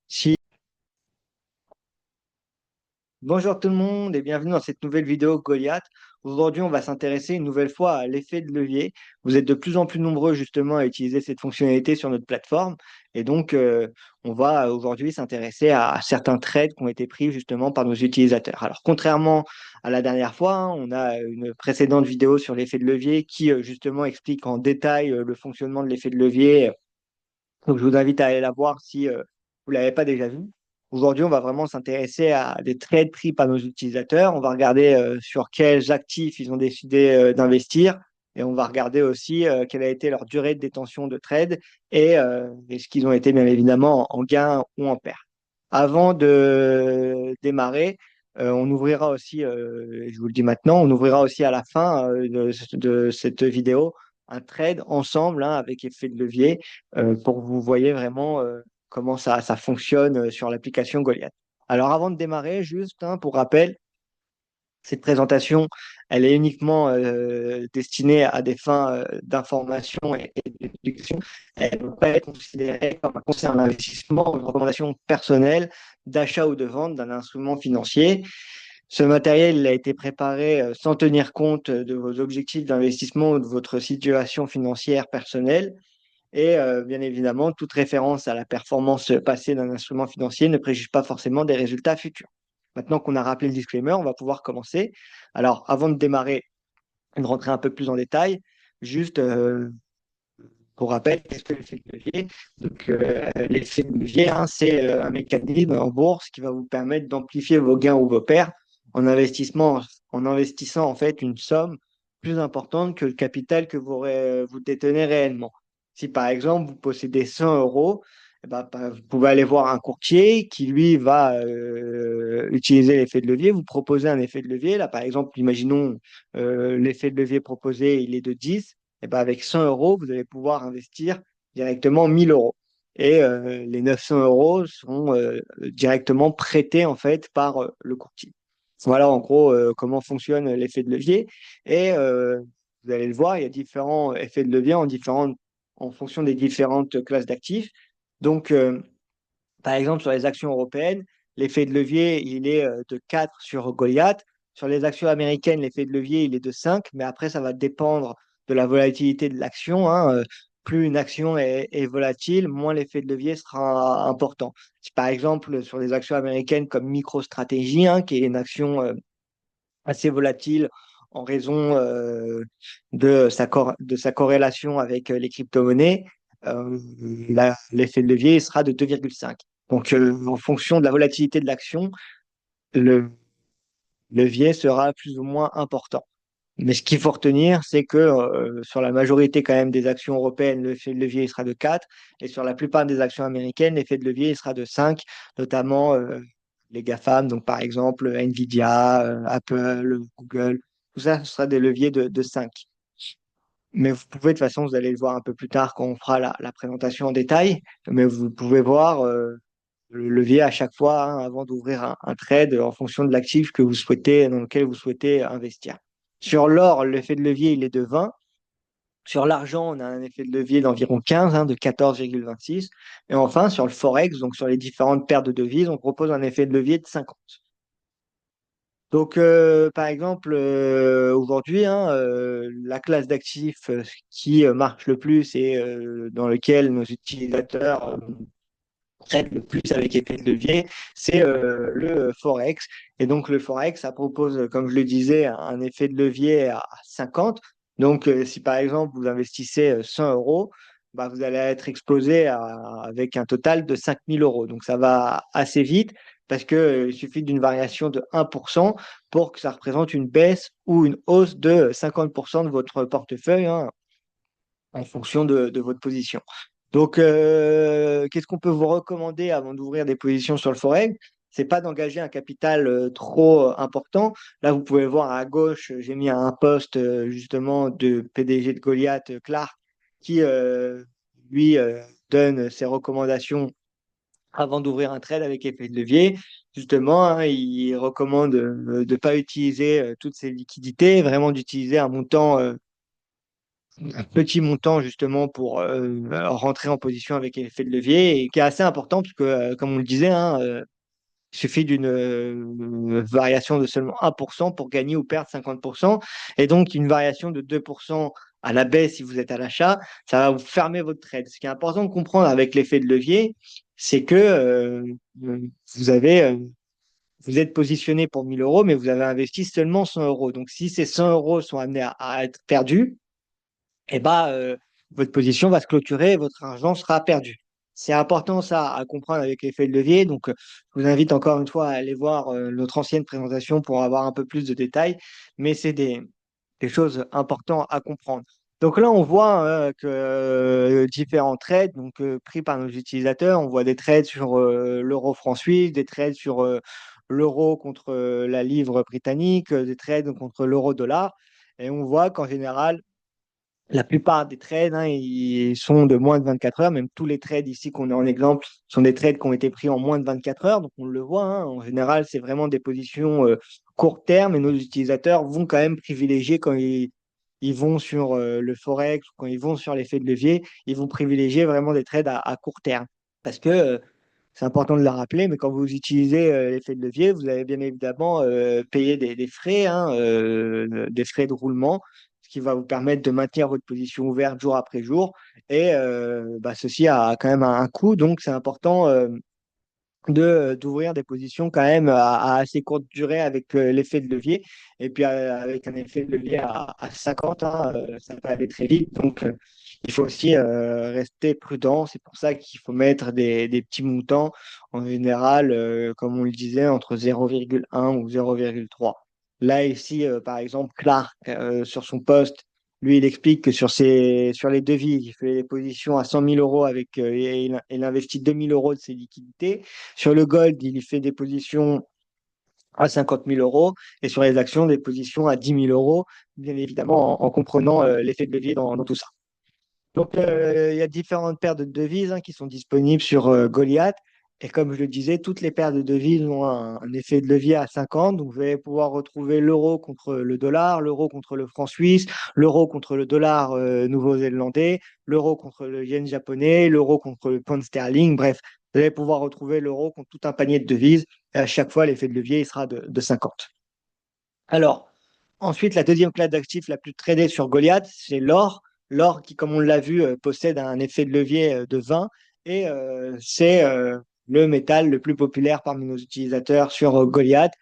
Si. Bonjour tout le monde et bienvenue dans cette nouvelle vidéo Goliath. Aujourd'hui, on va s'intéresser une nouvelle fois à l'effet de levier. Vous êtes de plus en plus nombreux justement à utiliser cette fonctionnalité sur notre plateforme et donc on va aujourd'hui s'intéresser à certains trades qui ont été pris justement par nos utilisateurs. Alors contrairement à la dernière fois, hein, on a une précédente vidéo sur l'effet de levier qui justement explique en détail le fonctionnement de l'effet de levier. Donc, je vous invite à aller la voir si vous ne l'avez pas déjà vue. Aujourd'hui, on va vraiment s'intéresser à des trades pris par nos utilisateurs. On va regarder sur quels actifs ils ont décidé d'investir. Et on va regarder aussi quelle a été leur durée de détention de trade et ce qu'ils ont été bien évidemment en gain ou en perte. Avant de démarrer, on ouvrira aussi, et je vous le dis maintenant, on ouvrira aussi à la fin de cette vidéo un trade ensemble hein, avec effet de levier pour que vous voyez vraiment comment ça fonctionne sur l'application Goliath. Alors avant de démarrer, juste hein, pour rappel, cette présentation, elle est uniquement destinée à des fins d'information et de déduction. Elle ne peut pas être considérée comme un conseil en investissement ou une recommandation personnelle d'achat ou de vente d'un instrument financier. Ce matériel il a été préparé sans tenir compte de vos objectifs d'investissement ou de votre situation financière personnelle. Et bien évidemment, toute référence à la performance passée d'un instrument financier ne préjuge pas forcément des résultats futurs. Maintenant qu'on a rappelé le disclaimer, on va pouvoir commencer. Alors, avant de démarrer et de rentrer un peu plus en détail, juste pour rappel, qu'est-ce que l'effet de levier? Donc, l'effet de levier, hein, c'est un mécanisme en bourse qui va vous permettre d'amplifier vos gains ou vos pertes en investissant en fait une somme plus importante que le capital que vous détenez réellement. Si par exemple vous possédez 100 euros, eh ben, vous pouvez aller voir un courtier qui lui va utiliser l'effet de levier, vous proposer un effet de levier. Là, par exemple, imaginons l'effet de levier proposé, il est de 10. Eh ben, avec 100 euros, vous allez pouvoir investir directement 1000 euros. Et les 900 euros seront directement prêtés en fait par le courtier. Voilà en gros comment fonctionne l'effet de levier. Et vous allez le voir, il y a différents effets de levier en fonction des différentes classes d'actifs. Donc, par exemple, sur les actions européennes, l'effet de levier, il est de 4 sur Goliath. Sur les actions américaines, l'effet de levier, il est de 5, mais après, ça va dépendre de la volatilité de l'action, hein. Plus une action est volatile, moins l'effet de levier sera important. Si, par exemple, sur les actions américaines comme MicroStrategy, hein, qui est une action assez volatile en raison de sa corrélation avec les crypto-monnaies, l'effet de levier sera de 2,5. Donc, en fonction de la volatilité de l'action, le levier sera plus ou moins important. Mais ce qu'il faut retenir, c'est que sur la majorité quand même des actions européennes, l'effet de levier il sera de 4, et sur la plupart des actions américaines, l'effet de levier il sera de 5, notamment les GAFAM, donc par exemple Nvidia, Apple, Google, tout ça, ce sera des leviers de 5. Mais vous pouvez, de toute façon, vous allez le voir un peu plus tard quand on fera la présentation en détail, mais vous pouvez voir le levier à chaque fois hein, avant d'ouvrir un trade en fonction de l'actif que vous souhaitez, dans lequel vous souhaitez investir. Sur l'or, l'effet de levier, il est de 20. Sur l'argent, on a un effet de levier d'environ 15, hein, de 14,26. Et enfin, sur le Forex, donc sur les différentes paires de devises, on propose un effet de levier de 50. Donc, par exemple, aujourd'hui, hein, la classe d'actifs qui marche le plus et dans lequel nos utilisateurs traitent le plus avec effet de levier, c'est le Forex. Et donc, le Forex, ça propose, comme je le disais, un effet de levier à 50. Donc, si par exemple, vous investissez 100 euros, bah, vous allez être exposé avec un total de 5000 euros. Donc, ça va assez vite parce qu'il suffit d'une variation de 1% pour que ça représente une baisse ou une hausse de 50% de votre portefeuille hein, en fonction de votre position. Donc, qu'est-ce qu'on peut vous recommander avant d'ouvrir des positions sur le Forex? C'est pas d'engager un capital trop important. Là, vous pouvez voir à gauche, j'ai mis un post justement de PDG de Goliath, Clark, qui lui donne ses recommandations avant d'ouvrir un trade avec effet de levier. Justement, hein, il recommande de ne pas utiliser toutes ces liquidités, vraiment d'utiliser un montant un petit montant justement pour rentrer en position avec l'effet de levier et qui est assez important parce que, comme on le disait, hein, il suffit d'une variation de seulement 1% pour gagner ou perdre 50%. Et donc, une variation de 2% à la baisse si vous êtes à l'achat, ça va vous fermer votre trade. Ce qui est important de comprendre avec l'effet de levier, c'est que vous avez, vous êtes positionné pour 1000 euros, mais vous avez investi seulement 100 euros. Donc, si ces 100 euros sont amenés à être perdus, eh ben, votre position va se clôturer et votre argent sera perdu. C'est important ça à comprendre avec l'effet de levier. Donc, je vous invite encore une fois à aller voir notre ancienne présentation pour avoir un peu plus de détails. Mais c'est des choses importantes à comprendre. Donc là, on voit que différents trades donc, pris par nos utilisateurs. On voit des trades sur l'euro franc suisse, des trades sur l'euro contre la livre britannique, des trades contre l'euro dollar. Et on voit qu'en général, la plupart des trades, hein, ils sont de moins de 24 heures. Même tous les trades ici qu'on a en exemple sont des trades qui ont été pris en moins de 24 heures. Donc, on le voit, hein, en général, c'est vraiment des positions court terme et nos utilisateurs vont quand même privilégier quand ils vont sur le Forex ou quand ils vont sur l'effet de levier, ils vont privilégier vraiment des trades à court terme. Parce que c'est important de le rappeler, mais quand vous utilisez l'effet de levier, vous allez bien évidemment payer des frais, hein, des frais de roulement, ce qui va vous permettre de maintenir votre position ouverte jour après jour. Et bah, ceci a quand même un coût, donc c'est important d'ouvrir des positions quand même à assez courte durée avec l'effet de levier. Et puis avec un effet de levier à 50, hein, ça peut aller très vite. Donc il faut aussi rester prudent. C'est pour ça qu'il faut mettre des petits montants en général, comme on le disait, entre 0,1 ou 0,3. Là, ici, par exemple, Clark, sur son poste, lui, il explique que sur les devises, il fait les positions à 100 000 euros avec, et il investit 2 000 euros de ses liquidités. Sur le gold, il y fait des positions à 50 000 euros et sur les actions, des positions à 10 000 euros, bien évidemment en comprenant l'effet de levier dans tout ça. Donc, il y a différentes paires de devises hein, qui sont disponibles sur Goliath. Et comme je le disais, toutes les paires de devises ont un effet de levier à 50. Donc, vous allez pouvoir retrouver l'euro contre le dollar, l'euro contre le franc suisse, l'euro contre le dollar nouveau-zélandais, l'euro contre le yen japonais, l'euro contre le pound sterling. Bref, vous allez pouvoir retrouver l'euro contre tout un panier de devises. Et à chaque fois, l'effet de levier il sera de 50. Alors, ensuite, la deuxième classe d'actifs la plus tradée sur Goliath, c'est l'or. L'or qui, comme on l'a vu, possède un effet de levier de 20 et c'est le métal le plus populaire parmi nos utilisateurs sur Goliath.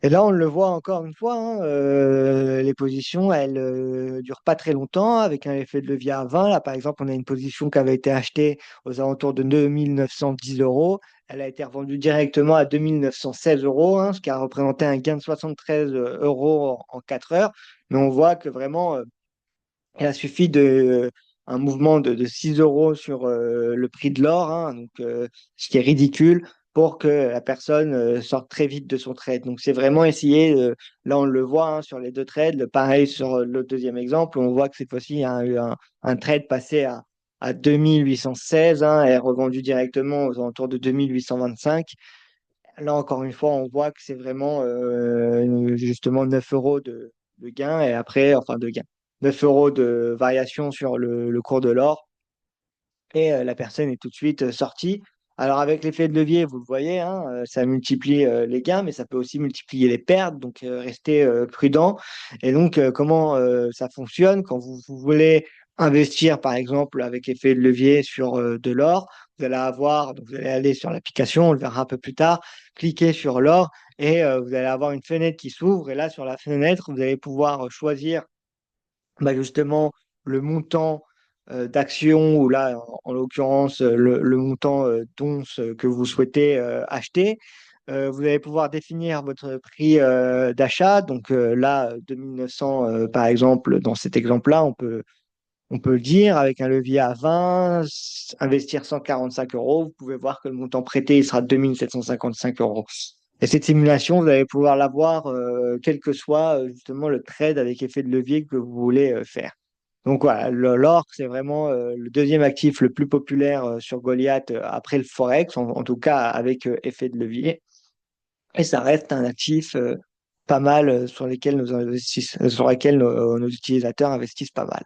Et là, on le voit encore une fois, hein, les positions, elles durent pas très longtemps avec un effet de levier à 20. Là, par exemple, on a une position qui avait été achetée aux alentours de 2910 euros. Elle a été revendue directement à 2916 euros, hein, ce qui a représenté un gain de 73 euros en 4 heures. Mais on voit que vraiment, il a suffi de un mouvement de 6 euros sur le prix de l'or, hein, donc, ce qui est ridicule pour que la personne sorte très vite de son trade. Donc, c'est vraiment essayer, là on le voit hein, sur les deux trades, pareil sur le deuxième exemple, on voit que cette fois-ci, il y a eu un trade passé à 2816 hein, et revendu directement aux alentours de 2825. Là, encore une fois, on voit que c'est vraiment justement 9 euros de gain et après, enfin de gain, 9 euros de variation sur le cours de l'or et la personne est tout de suite sortie. Alors avec l'effet de levier, vous le voyez, hein, ça multiplie les gains, mais ça peut aussi multiplier les pertes, donc restez prudent. Et donc, comment ça fonctionne quand vous voulez investir, par exemple, avec effet de levier sur de l'or, vous allez avoir, donc vous allez aller sur l'application, on le verra un peu plus tard, cliquez sur l'or et vous allez avoir une fenêtre qui s'ouvre. Et là, sur la fenêtre, vous allez pouvoir choisir bah, justement le montant d'actions ou là, en l'occurrence, le montant d'onces que vous souhaitez acheter. Vous allez pouvoir définir votre prix d'achat. Donc là, 2900, par exemple, dans cet exemple-là, on peut le dire avec un levier à 20, investir 145 euros. Vous pouvez voir que le montant prêté il sera 2755 euros. Et cette simulation, vous allez pouvoir l'avoir quel que soit justement le trade avec effet de levier que vous voulez faire. Donc voilà, l'or, c'est vraiment le deuxième actif le plus populaire sur Goliath après le Forex, en tout cas avec effet de levier. Et ça reste un actif pas mal sur lesquels sur lesquels nos utilisateurs investissent pas mal.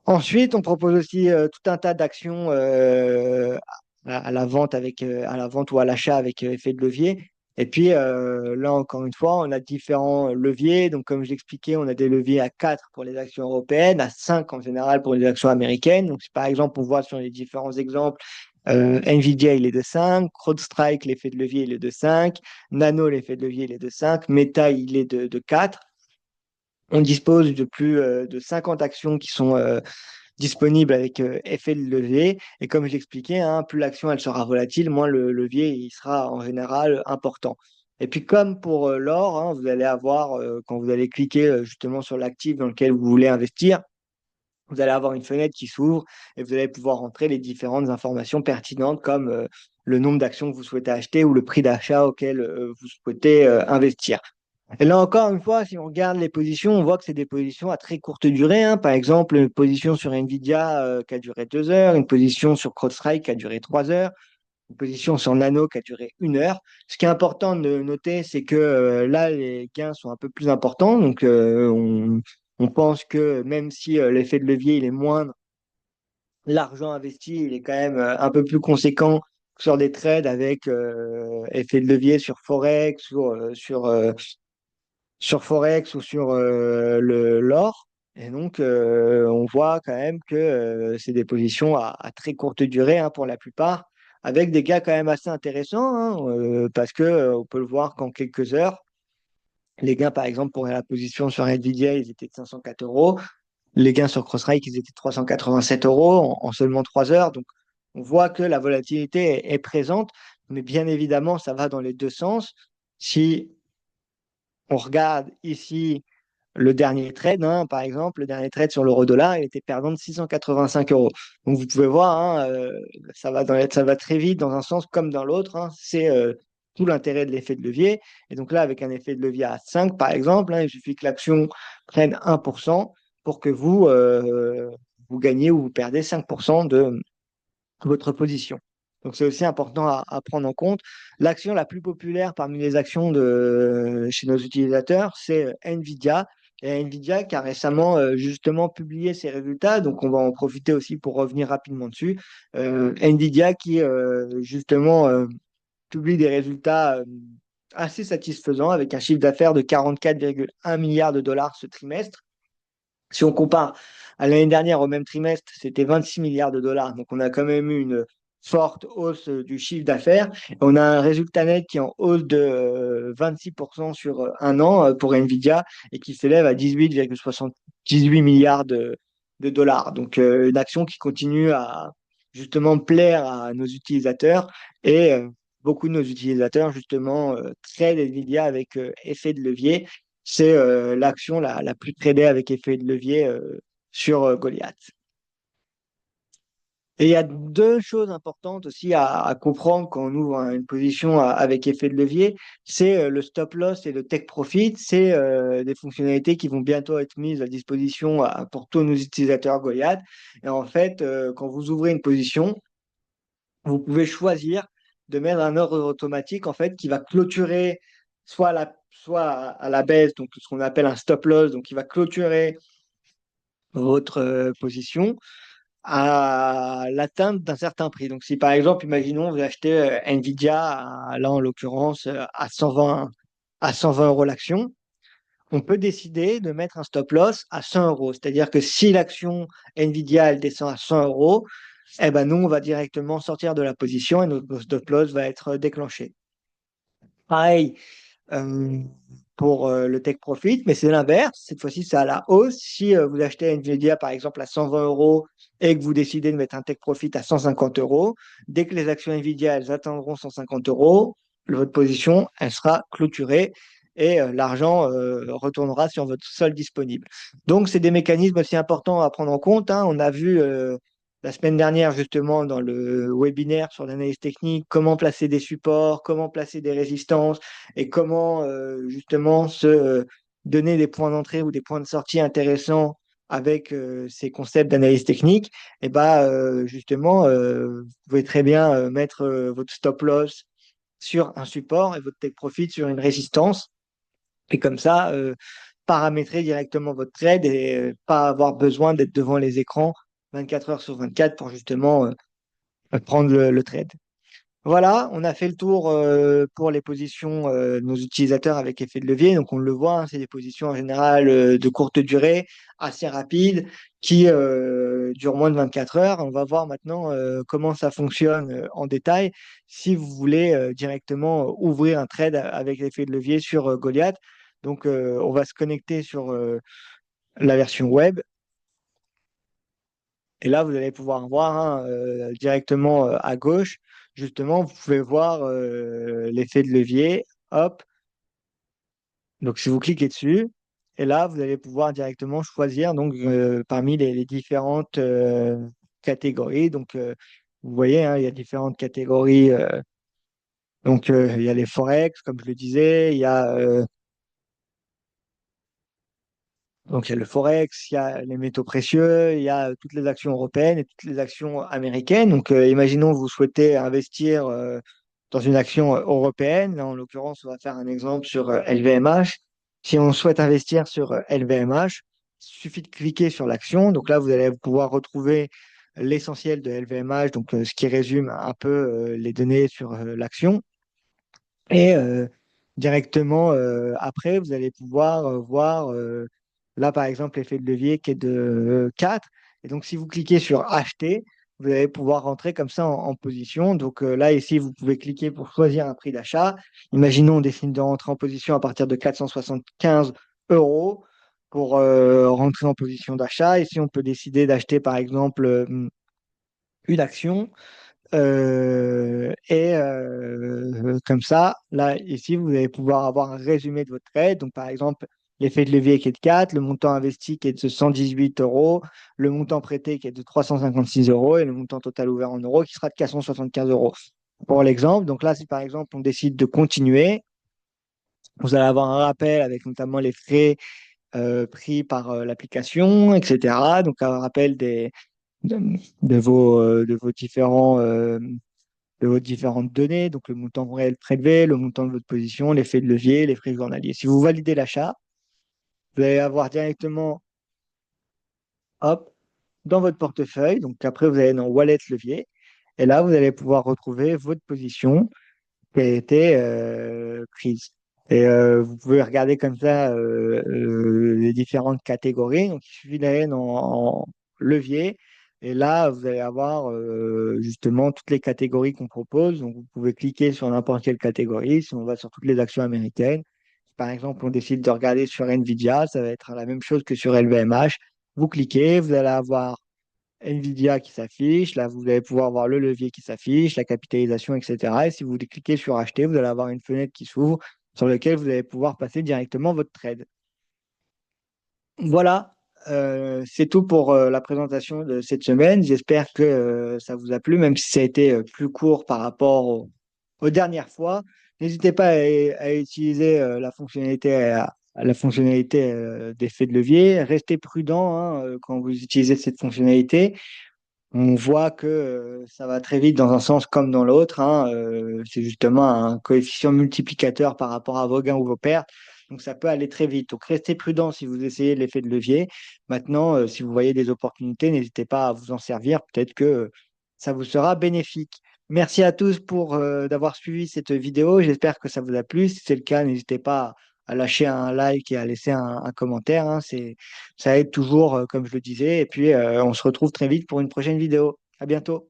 Ensuite, on propose aussi tout un tas d'actions à la vente à la vente ou à l'achat avec effet de levier. Et puis là, encore une fois, on a différents leviers. Donc, comme je l'expliquais, on a des leviers à 4 pour les actions européennes, à 5 en général pour les actions américaines. Donc, si par exemple, on voit sur les différents exemples, Nvidia, il est de 5, CrowdStrike, l'effet de levier, il est de 5, Nano, l'effet de levier, il est de 5, Meta, il est de 4. On dispose de plus de 50 actions qui sont disponible avec effet de levier. Et comme je l'expliquais, hein, plus l'action elle sera volatile, moins le levier il sera en général important. Et puis comme pour l'or, hein, vous allez avoir, quand vous allez cliquer justement sur l'actif dans lequel vous voulez investir, vous allez avoir une fenêtre qui s'ouvre et vous allez pouvoir entrer les différentes informations pertinentes comme le nombre d'actions que vous souhaitez acheter ou le prix d'achat auquel vous souhaitez investir. Et là encore une fois, si on regarde les positions, on voit que c'est des positions à très courte durée, hein. Par exemple, une position sur Nvidia qui a duré 2 heures, une position sur CrowdStrike qui a duré 3 heures, une position sur Nano qui a duré 1 heure. Ce qui est important de noter, c'est que là, les gains sont un peu plus importants. Donc, on pense que même si l'effet de levier il est moindre, l'argent investi il est quand même un peu plus conséquent que sur des trades avec effet de levier sur Forex, sur Forex ou sur l'or. Et donc, on voit quand même que c'est des positions à très courte durée hein, pour la plupart, avec des gains quand même assez intéressants, hein, parce que on peut le voir qu'en quelques heures, les gains, par exemple, pour la position sur Nvidia, ils étaient de 504 euros. Les gains sur CrossRite, ils étaient de 387 euros en seulement 3 heures. Donc, on voit que la volatilité est présente, mais bien évidemment, ça va dans les deux sens. Si on regarde ici le dernier trade, hein, par exemple, le dernier trade sur l'euro-dollar, il était perdant de 685 euros. Donc vous pouvez voir, hein, ça va très vite dans un sens comme dans l'autre, hein. C'est tout l'intérêt de l'effet de levier. Et donc là, avec un effet de levier à 5, par exemple, hein, il suffit que l'action prenne 1% pour que vous gagnez ou vous perdez 5% de votre position. Donc c'est aussi important à prendre en compte. L'action la plus populaire parmi les actions chez nos utilisateurs, c'est Nvidia. Et Nvidia qui a récemment justement publié ses résultats, donc on va en profiter aussi pour revenir rapidement dessus. Nvidia qui justement publie des résultats assez satisfaisants avec un chiffre d'affaires de 44,1 milliards de dollars ce trimestre. Si on compare à l'année dernière au même trimestre, c'était 26 milliards de dollars. Donc, on a quand même eu une forte hausse du chiffre d'affaires. On a un résultat net qui est en hausse de 26% sur un an pour Nvidia et qui s'élève à 18,78 milliards de dollars. Donc, une action qui continue à justement plaire à nos utilisateurs et beaucoup de nos utilisateurs justement trade Nvidia avec effet de levier. C'est l'action la plus tradée avec effet de levier sur Goliath. Et il y a deux choses importantes aussi à comprendre quand on ouvre une position avec effet de levier, c'est le stop loss et le take profit. C'est des fonctionnalités qui vont bientôt être mises à disposition pour tous nos utilisateurs Goliath. Et en fait, quand vous ouvrez une position, vous pouvez choisir de mettre un ordre automatique en fait qui va clôturer soit à la baisse, donc ce qu'on appelle un stop loss, donc qui va clôturer votre position à l'atteinte d'un certain prix. Donc si par exemple, imaginons, vous achetez Nvidia, là en l'occurrence à 120 euros l'action, on peut décider de mettre un stop loss à 100 euros. C'est-à-dire que si l'action Nvidia elle descend à 100 euros, eh ben nous, on va directement sortir de la position et notre stop loss va être déclenché. Pareil euh, pour le take profit, mais c'est l'inverse. Cette fois-ci, c'est à la hausse. Si vous achetez Nvidia, par exemple, à 120 euros et que vous décidez de mettre un take profit à 150 euros, dès que les actions Nvidia elles atteindront 150 euros, votre position elle sera clôturée et l'argent retournera sur votre solde disponible. Donc, c'est des mécanismes aussi importants à prendre en compte, hein. On a vu la semaine dernière, justement, dans le webinaire sur l'analyse technique, comment placer des supports, comment placer des résistances et comment justement se donner des points d'entrée ou des points de sortie intéressants avec ces concepts d'analyse technique. Et bah, justement, vous pouvez très bien mettre votre stop loss sur un support et votre take profit sur une résistance. Et comme ça, paramétrer directement votre trade et pas avoir besoin d'être devant les écrans 24 heures sur 24 pour justement prendre le trade. Voilà, on a fait le tour pour les positions de nos utilisateurs avec effet de levier. Donc, on le voit, hein, c'est des positions en général de courte durée, assez rapides, qui durent moins de 24 heures. On va voir maintenant comment ça fonctionne en détail si vous voulez directement ouvrir un trade avec effet de levier sur Goliath. Donc, on va se connecter sur la version web. Et là, vous allez pouvoir voir hein, directement à gauche, justement, vous pouvez voir l'effet de levier. Hop. Donc, si vous cliquez dessus, et là, vous allez pouvoir directement choisir donc, parmi les différentes catégories. Donc, vous voyez, hein, il y a différentes catégories. Donc, il y a les forex, comme je le disais, il y a donc, il y a le Forex, il y a les métaux précieux, il y a toutes les actions européennes et toutes les actions américaines. Donc, imaginons que vous souhaitez investir dans une action européenne. Là, en l'occurrence, on va faire un exemple sur LVMH. Si on souhaite investir sur LVMH, il suffit de cliquer sur l'action. Donc là, vous allez pouvoir retrouver l'essentiel de LVMH, donc ce qui résume un peu les données sur l'action. Et directement après, vous allez pouvoir voir là, par exemple, l'effet de levier qui est de 4. Et donc, si vous cliquez sur acheter, vous allez pouvoir rentrer comme ça en position. Donc là, ici, vous pouvez cliquer pour choisir un prix d'achat. Imaginons, on décide de rentrer en position à partir de 475 euros pour rentrer en position d'achat. Ici, on peut décider d'acheter, par exemple, une action. Et comme ça, là, ici, vous allez pouvoir avoir un résumé de votre trade. Donc, par exemple, l'effet de levier qui est de 4, le montant investi qui est de 118 euros, le montant prêté qui est de 356 euros et le montant total ouvert en euros qui sera de 475 euros. Pour l'exemple, donc là, si par exemple on décide de continuer, vous allez avoir un rappel avec notamment les frais pris par l'application, etc. Donc, un rappel de, de vos différents de vos différentes données, donc le montant réel prélevé, le montant de votre position, l'effet de levier, les frais journaliers. Si vous validez l'achat, vous allez avoir directement, hop, dans votre portefeuille. Donc après, vous allez dans Wallet levier. Et là, vous allez pouvoir retrouver votre position qui a été prise. Et vous pouvez regarder comme ça les différentes catégories. Donc, il suffit d'aller en levier. Et là, vous allez avoir justement toutes les catégories qu'on propose. Donc, vous pouvez cliquer sur n'importe quelle catégorie. Si on va sur toutes les actions américaines, si par exemple, on décide de regarder sur Nvidia, ça va être la même chose que sur LVMH. Vous cliquez, vous allez avoir Nvidia qui s'affiche. Là, vous allez pouvoir voir le levier qui s'affiche, la capitalisation, etc. Et si vous cliquez sur acheter, vous allez avoir une fenêtre qui s'ouvre sur laquelle vous allez pouvoir passer directement votre trade. Voilà, c'est tout pour la présentation de cette semaine. J'espère que ça vous a plu, même si ça a été plus court par rapport aux dernières fois. N'hésitez pas à utiliser la fonctionnalité d'effet de levier. Restez prudent hein, quand vous utilisez cette fonctionnalité. On voit que ça va très vite dans un sens comme dans l'autre, hein. C'est justement un coefficient multiplicateur par rapport à vos gains ou vos pertes. Donc ça peut aller très vite. Donc restez prudent si vous essayez l'effet de levier. Maintenant, si vous voyez des opportunités, n'hésitez pas à vous en servir. Peut-être que ça vous sera bénéfique. Merci à tous pour d'avoir suivi cette vidéo. J'espère que ça vous a plu. Si c'est le cas, n'hésitez pas à lâcher un like et à laisser un commentaire, hein. Ça aide toujours, comme je le disais. Et puis, on se retrouve très vite pour une prochaine vidéo. À bientôt.